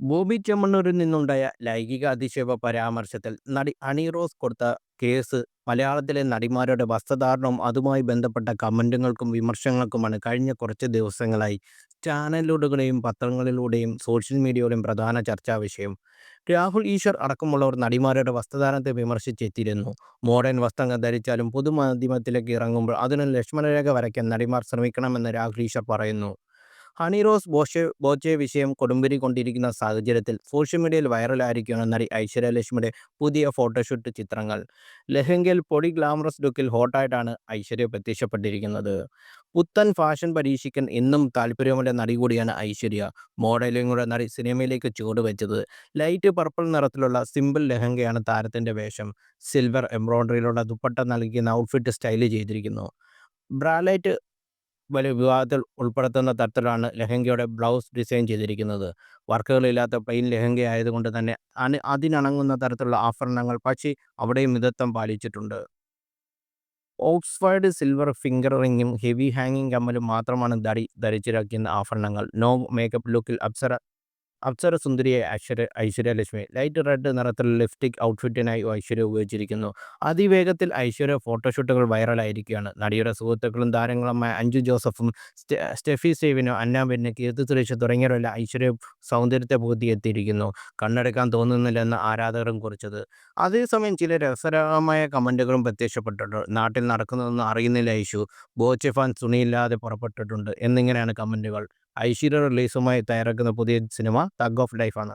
ബോബി ചെമ്മണ്ണൂരിൽ നിന്നുണ്ടായ ലൈംഗിക അധിക്ഷേപ പരാമർശത്തിൽ നടി ഹണി റോസ് കൊടുത്ത കേസ് മലയാളത്തിലെ നടിമാരുടെ വസ്ത്രധാരണവും അതുമായി ബന്ധപ്പെട്ട കമന്റുകൾക്കും വിമർശനങ്ങൾക്കുമാണ് കഴിഞ്ഞ കുറച്ച് ദിവസങ്ങളായി ചാനലുകളുടെയും പത്രങ്ങളിലൂടെയും സോഷ്യൽ മീഡിയയിലെയും പ്രധാന ചർച്ചാ വിഷയം. രാഹുൽ ഈശ്വർ അടക്കമുള്ളവർ നടിമാരുടെ വസ്ത്രധാരണത്തെ വിമർശിച്ചെത്തിയിരുന്നു. മോഡേൺ വസ്ത്രങ്ങൾ ധരിച്ചാലും പൊതുമാധ്യമത്തിലേക്ക് ഇറങ്ങുമ്പോൾ അതിന് ലക്ഷ്മണരേഖ വരയ്ക്കാൻ നടിമാർ ശ്രമിക്കണമെന്ന് രാഹുൽ ഈശ്വർ പറയുന്നു. ഹണി റോസ് ബോച്ചെ വിഷയം കൊടുമ്പിരി കൊണ്ടിരിക്കുന്ന സാഹചര്യത്തിൽ സോഷ്യൽ മീഡിയയിൽ വൈറലായിരിക്കുകയാണ് നടി ഐശ്വര്യ ലക്ഷ്മിയുടെ പുതിയ ഫോട്ടോഷൂട്ട് ചിത്രങ്ങൾ. ലഹങ്കയിൽ പൊടി ഗ്ലാമറസ് ലുക്കിൽ ഹോട്ടായിട്ടാണ് ഐശ്വര്യ പ്രത്യക്ഷപ്പെട്ടിരിക്കുന്നത്. പുത്തൻ ഫാഷൻ പരീക്ഷിക്കാൻ എന്നും താല്പര്യമുള്ള നടി കൂടിയാണ് ഐശ്വര്യ. മോഡലിംഗിലൂടെ നടി സിനിമയിലേക്ക് ചുവടുവെച്ചത്. ലൈറ്റ് പർപ്പിൾ നിറത്തിലുള്ള സിമ്പിൾ ലഹങ്കയാണ് താരത്തിന്റെ വേഷം. സിൽവർ എംബ്രോയിഡറിയിലുള്ള ദുപ്പട്ട നൽകിയ ഔട്ട്ഫിറ്റ് സ്റ്റൈൽ ചെയ്തിരിക്കുന്നു. ബ്രാലൈറ്റ് വലിയ വിവാദത്തിൽ ഉൾപ്പെടുത്തുന്ന തരത്തിലാണ് ലെഹങ്കയുടെ ബ്ലൗസ് ഡിസൈൻ ചെയ്തിരിക്കുന്നത്. വർക്കുകളില്ലാത്ത പ്ലെയിൻ ലെഹങ്കയായതുകൊണ്ട് തന്നെ അതിനിണങ്ങുന്ന തരത്തിലുള്ള ആഭരണങ്ങൾ പക്ഷേ അവിടെയും മിതത്വം പാലിച്ചിട്ടുണ്ട്. ഓക്സ്ഫോർഡ് സിൽവർ ഫിംഗർ റിംഗും ഹെവി ഹാങ്ങിങ് കമ്മലും മാത്രമാണ് ധരിച്ചിരിക്കുന്ന ആഭരണങ്ങൾ. നോ മേക്കപ്പ് ലുക്കിൽ അപ്സരസുന്ദരിയായ ഐശ്വര്യ ലക്ഷ്മി ലൈറ്റ് റെഡ് നിറത്തിലുള്ള ലിപ്സ്റ്റിക് ഔട്ട്ഫിറ്റിനായി ഐശ്വര്യ ഉപയോഗിച്ചിരിക്കുന്നു. അതിവേഗത്തിൽ ഐശ്വര്യ ഫോട്ടോഷൂട്ടുകൾ വൈറലായിരിക്കുകയാണ്. നടിയുടെ സുഹൃത്തുക്കളും താരങ്ങളുമായ അഞ്ജു ജോസഫും സ്റ്റെഫി സ്റ്റീവനും അന്ന ബെന്നി കീർത്തി സുരേഷ് തുടങ്ങിയവരെല്ലാം ഐശ്വര്യ സൗന്ദര്യത്തെ പുകഴ്ത്തിയെത്തിയിരിക്കുന്നു. കണ്ണെടുക്കാൻ തോന്നുന്നില്ലെന്ന് ആരാധകരും കുറിച്ചത്. അതേസമയം ചില രസകരമായ കമന്റുകളും പ്രത്യക്ഷപ്പെട്ടിട്ടുണ്ട്. നാട്ടിൽ നടക്കുന്നതൊന്നും അറിയുന്നില്ല ഐഷു, ബോച്ചെ ഫാൻ തുണിയില്ലാതെ പുറപ്പെട്ടിട്ടുണ്ട് എന്നിങ്ങനെയാണ് കമന്റുകൾ. ഐശ്വര്യ റിലീസുമായി തയ്യാറാക്കുന്ന പുതിയ സിനിമ തഗ് ഓഫ് ലൈഫാണ്.